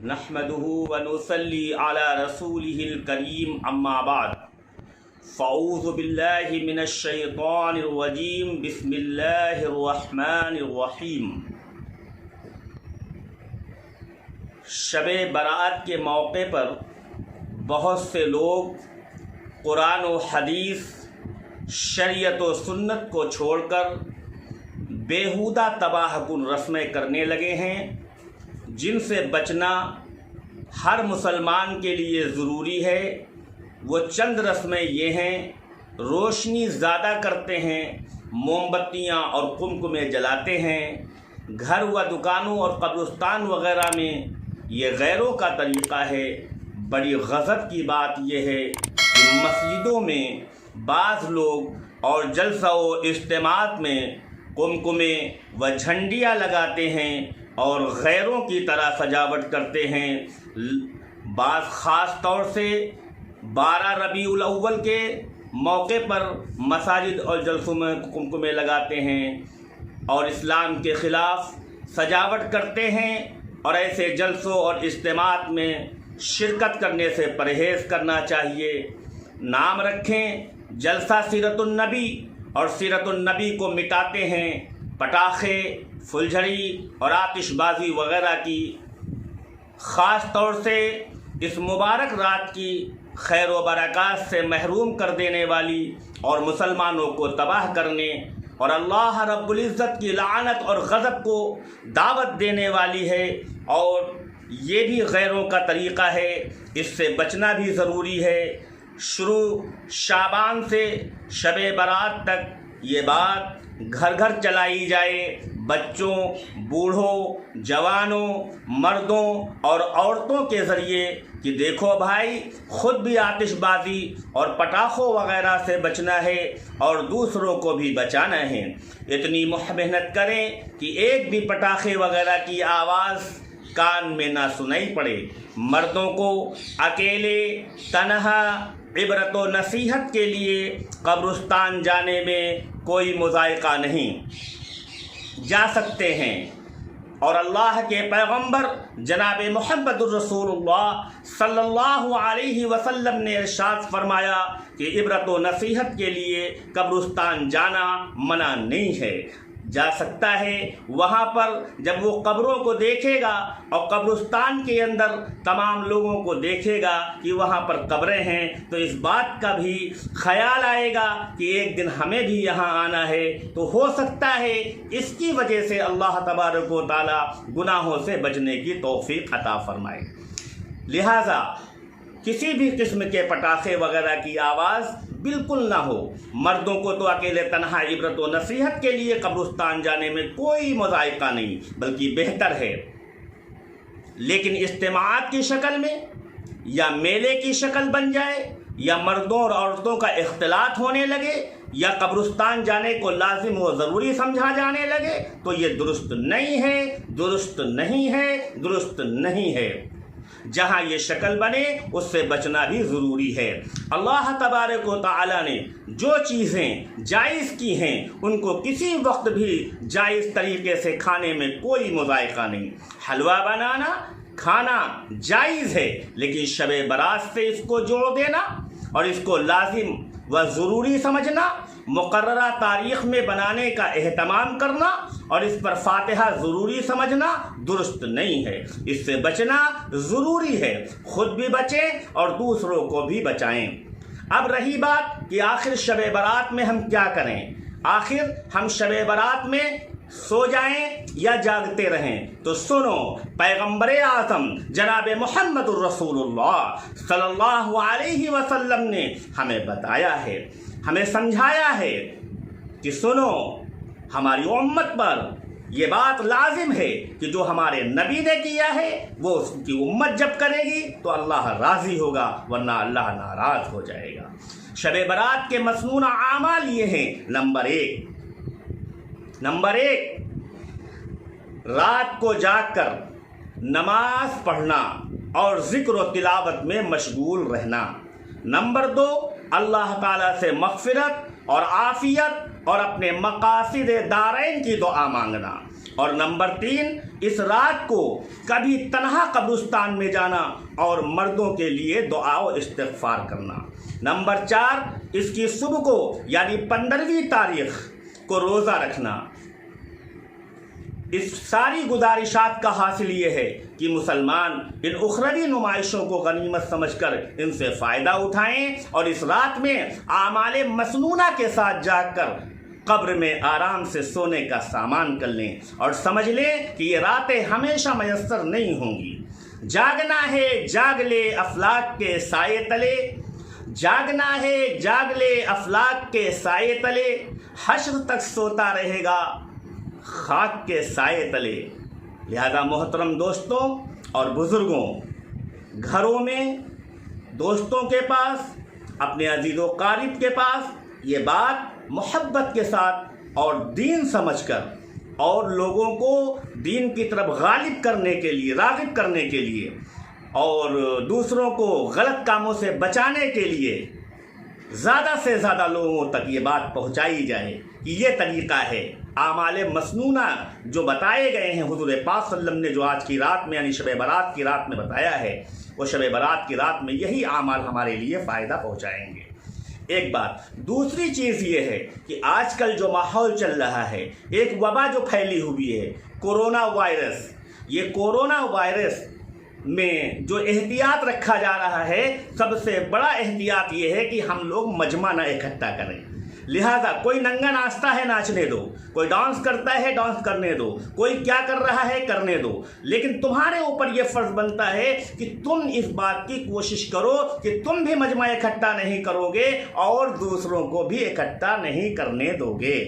نحمده ونصلي على رسوله الكريم اما بعد فاعوذ بالله من الشیطان الرجیم بسم اللہ الرحمن الرحیم۔ شب برات کے موقع پر بہت سے لوگ قرآن و حدیث، شریعت و سنت کو چھوڑ کر بیہودہ تباہ کن رسمیں کرنے لگے ہیں، جن سے بچنا ہر مسلمان کے لیے ضروری ہے۔ وہ چند رسمیں یہ ہیں: روشنی زیادہ کرتے ہیں، موم بتیاں اور قمقمے جلاتے ہیں، گھر و دکانوں اور قبرستان وغیرہ میں یہ غیروں کا طریقہ ہے۔ بڑی غضب کی بات یہ ہے کہ مسجدوں میں بعض لوگ اور جلسہ و اجتماعات میں قمقمے و جھنڈیاں لگاتے ہیں اور غیروں کی طرح سجاوٹ کرتے ہیں۔ بعض خاص طور سے 12 ربیع الاول کے موقع پر مساجد اور جلسوں میں قمقمے لگاتے ہیں اور اسلام کے خلاف سجاوٹ کرتے ہیں، اور ایسے جلسوں اور اجتماعات میں شرکت کرنے سے پرہیز کرنا چاہیے۔ نام رکھیں جلسہ سیرت النبی، اور سیرت النبی کو مٹاتے ہیں پٹاخے، پھلجھڑی اور آتش بازی وغیرہ کی۔ خاص طور سے اس مبارک رات کی خیر و برکات سے محروم کر دینے والی اور مسلمانوں کو تباہ کرنے اور اللہ رب العزت کی لعنت اور غضب کو دعوت دینے والی ہے، اور یہ بھی غیروں کا طریقہ ہے۔ اس سے بچنا بھی ضروری ہے۔ شروع شعبان سے شب برات تک یہ بات گھر گھر چلائی جائے، بچوں، بوڑھوں، جوانوں، مردوں اور عورتوں کے ذریعے کہ دیکھو بھائی، خود بھی آتش بازی اور پٹاخوں وغیرہ سے بچنا ہے اور دوسروں کو بھی بچانا ہے۔ اتنی محنت کریں کہ ایک بھی پٹاخے وغیرہ کی آواز کان میں نہ سنائی پڑے۔ مردوں کو اکیلے تنہا عبرت و نصیحت کے لیے قبرستان جانے میں کوئی مضائقہ نہیں، جا سکتے ہیں، اور اللہ کے پیغمبر جناب محمد الرسول اللہ صلی اللہ علیہ وسلم نے ارشاد فرمایا کہ عبرت و نصیحت کے لیے قبرستان جانا منع نہیں ہے۔ جا سکتا ہے، وہاں پر جب وہ قبروں کو دیکھے گا اور قبرستان کے اندر تمام لوگوں کو دیکھے گا کہ وہاں پر قبریں ہیں، تو اس بات کا بھی خیال آئے گا کہ ایک دن ہمیں بھی یہاں آنا ہے۔ تو ہو سکتا ہے اس کی وجہ سے اللہ تبارک و تعالی گناہوں سے بچنے کی توفیق عطا فرمائے۔ لہٰذا کسی بھی قسم کے پٹاخے وغیرہ کی آواز بالکل نہ ہو۔ مردوں کو تو اکیلے تنہا عبرت و نصیحت کے لیے قبرستان جانے میں کوئی مضائقہ نہیں، بلکہ بہتر ہے، لیکن اجتماعات کی شکل میں یا میلے کی شکل بن جائے، یا مردوں اور عورتوں کا اختلاط ہونے لگے، یا قبرستان جانے کو لازم و ضروری سمجھا جانے لگے، تو یہ درست نہیں ہے، درست نہیں ہے، درست نہیں ہے۔ جہاں یہ شکل بنے اس سے بچنا بھی ضروری ہے۔ اللہ تبارک و تعالی نے جو چیزیں جائز کی ہیں ان کو کسی وقت بھی جائز طریقے سے کھانے میں کوئی مضائقہ نہیں۔ حلوہ بنانا، کھانا جائز ہے، لیکن شب برات سے اس کو جوڑ دینا اور اس کو لازم و ضروری سمجھنا، مقررہ تاریخ میں بنانے کا اہتمام کرنا اور اس پر فاتحہ ضروری سمجھنا درست نہیں ہے۔ اس سے بچنا ضروری ہے، خود بھی بچیں اور دوسروں کو بھی بچائیں۔ اب رہی بات کہ آخر شب برات میں ہم کیا کریں؟ آخر ہم شب برات میں سو جائیں یا جاگتے رہیں؟ تو سنو، پیغمبر اعظم جناب محمد الرسول اللہ صلی اللہ علیہ وسلم نے ہمیں بتایا ہے، ہمیں سمجھایا ہے کہ سنو، ہماری امت پر یہ بات لازم ہے کہ جو ہمارے نبی نے کیا ہے وہ اس کی امت جب کرے گی تو اللہ راضی ہوگا، ورنہ اللہ ناراض ہو جائے گا۔ شب برات کے مسنون اعمال یہ ہیں: نمبر ایک، رات کو جاگ کر نماز پڑھنا اور ذکر و تلاوت میں مشغول رہنا۔ نمبر دو، اللہ تعالیٰ سے مغفرت اور عافیت اور اپنے مقاصد دارین کی دعا مانگنا۔ اور نمبر 3 اس رات کو کبھی تنہا قبرستان میں جانا اور مردوں کے لیے دعا و استغفار کرنا۔ نمبر 4 اس کی صبح کو یعنی 15ویں تاریخ کو روزہ رکھنا۔ اس ساری گزارشات کا حاصل یہ ہے کہ مسلمان ان اخروی نمائشوں کو غنیمت سمجھ کر ان سے فائدہ اٹھائیں اور اس رات میں اعمال مسنونہ کے ساتھ جاگ کر قبر میں آرام سے سونے کا سامان کر لیں اور سمجھ لیں کہ یہ راتیں ہمیشہ میسر نہیں ہوں گی۔ جاگنا ہے جاگ لے افلاک کے سائے تلے، جاگنا ہے جاگ لے افلاک کے سائے تلے، حشر تک سوتا رہے گا خاک کے سائے تلے۔ لہذا محترم دوستوں اور بزرگوں، گھروں میں دوستوں کے پاس، اپنے عزیز و قارب کے پاس یہ بات محبت کے ساتھ اور دین سمجھ کر اور لوگوں کو دین کی طرف غالب کرنے کے لیے، راغب کرنے کے لیے اور دوسروں کو غلط کاموں سے بچانے کے لیے زیادہ سے زیادہ لوگوں تک یہ بات پہنچائی جائے کہ یہ طریقہ ہے۔ اعمال مسنونہ جو بتائے گئے ہیں حضور پاک صلی اللہ علیہ وسلم نے، جو آج کی رات میں یعنی شب برات کی رات میں بتایا ہے، وہ شب برات کی رات میں یہی اعمال ہمارے لیے فائدہ پہنچائیں گے۔ ایک بات، دوسری چیز یہ ہے کہ آج کل جو ماحول چل رہا ہے، ایک وبا جو پھیلی ہوئی ہے، کورونا وائرس، یہ کورونا وائرس میں جو احتیاط رکھا جا رہا ہے، سب سے بڑا احتیاط یہ ہے کہ ہم لوگ مجمع نہ اکٹھا کریں۔ لہذا کوئی ننگا ناچتا ہے ناچنے دو، کوئی ڈانس کرتا ہے ڈانس کرنے دو، کوئی کیا کر رہا ہے کرنے دو، لیکن تمہارے اوپر یہ فرض بنتا ہے کہ تم اس بات کی کوشش کرو کہ تم بھی مجمع اکٹھا نہیں کرو گے اور دوسروں کو بھی اکٹھا نہیں کرنے دو گے۔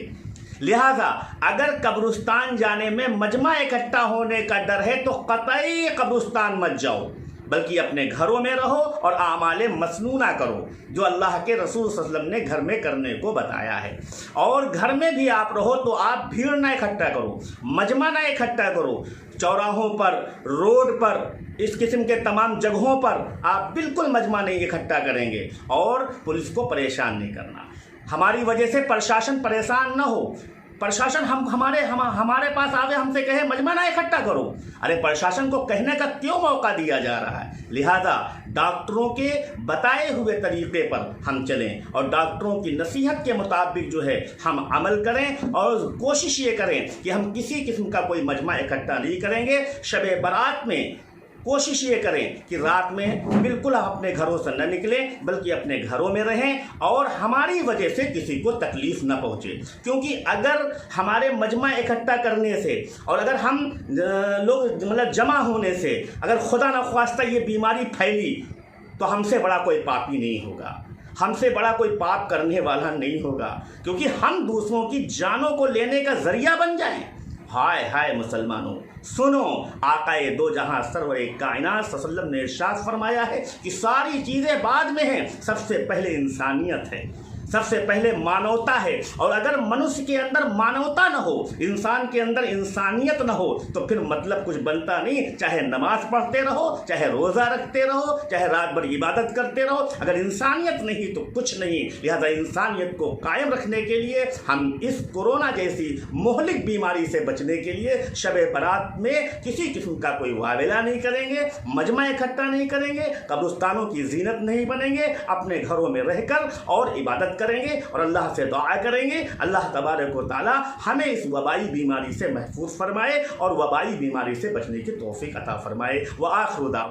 لہذا اگر قبرستان جانے میں مجمع اکٹھا ہونے کا ڈر ہے تو قطعی قبرستان مت جاؤ، بلکہ اپنے گھروں میں رہو اور اعمال مسنونہ کرو جو اللہ کے رسول صلی اللہ علیہ وسلم نے گھر میں کرنے کو بتایا ہے۔ اور گھر میں بھی آپ رہو تو آپ بھیڑ نہ اکٹھا کرو، مجمع نہ اکٹھا کرو، چوراہوں پر، روڈ پر، اس قسم کے تمام جگہوں پر آپ بالکل مجمع نہیں اکٹھا کریں گے اور پولیس کو پریشان نہیں کرنا۔ ہماری وجہ سے پرشاسن پریشان نہ ہو، پرشاسن ہمارے پاس آوے ہم سے کہے مجمع نہ اکٹھا کرو، ارے پرشاسن کو کہنے کا کیوں موقع دیا جا رہا ہے؟ لہذا ڈاکٹروں کے بتائے ہوئے طریقے پر ہم چلیں اور ڈاکٹروں کی نصیحت کے مطابق جو ہے ہم عمل کریں اور کوشش یہ کریں کہ ہم کسی قسم کا کوئی مجمع اکٹھا نہیں کریں گے۔ شب برات میں کوشش یہ کریں کہ رات میں بالکل ہم اپنے گھروں سے نہ نکلیں بلکہ اپنے گھروں میں رہیں اور ہماری وجہ سے کسی کو تکلیف نہ پہنچے، کیونکہ اگر ہمارے مجمع اکٹھا کرنے سے اور اگر ہم لوگ جمع ہونے سے اگر خدا نخواستہ یہ بیماری پھیلی تو ہم سے بڑا کوئی پاپی نہیں ہوگا، ہم سے بڑا کوئی پاپ کرنے والا نہیں ہوگا، کیونکہ ہم دوسروں کی جانوں کو لینے کا ذریعہ بن جائیں۔ ہائے ہائے مسلمانوں، سنو، آقائے دو جہاں سرور کائنات صلی اللہ علیہ وسلم نے ارشاد فرمایا ہے کہ ساری چیزیں بعد میں ہیں، سب سے پہلے انسانیت ہے، سب سے پہلے مانوتا ہے، اور اگر منشیہ کے اندر مانوتا نہ ہو، انسان کے اندر انسانیت نہ ہو تو پھر مطلب کچھ بنتا نہیں، چاہے نماز پڑھتے رہو، چاہے روزہ رکھتے رہو، چاہے رات بھر عبادت کرتے رہو، اگر انسانیت نہیں تو کچھ نہیں۔ لہذا انسانیت کو قائم رکھنے کے لیے ہم اس کورونا جیسی مہلک بیماری سے بچنے کے لیے شب برات میں کسی قسم کا کوئی واویلا نہیں کریں گے، مجمع اکٹھا نہیں کریں گے، قبرستانوں کی زینت نہیں بنیں گے، اپنے گھروں میں رہ کر اور عبادت کریں گے اور اللہ سے دعا کریں گے اللہ تبارک و تعالی ہمیں اس وبائی بیماری سے محفوظ فرمائے اور وبائی بیماری سے بچنے کی توفیق عطا فرمائے۔ وآخر دعوانا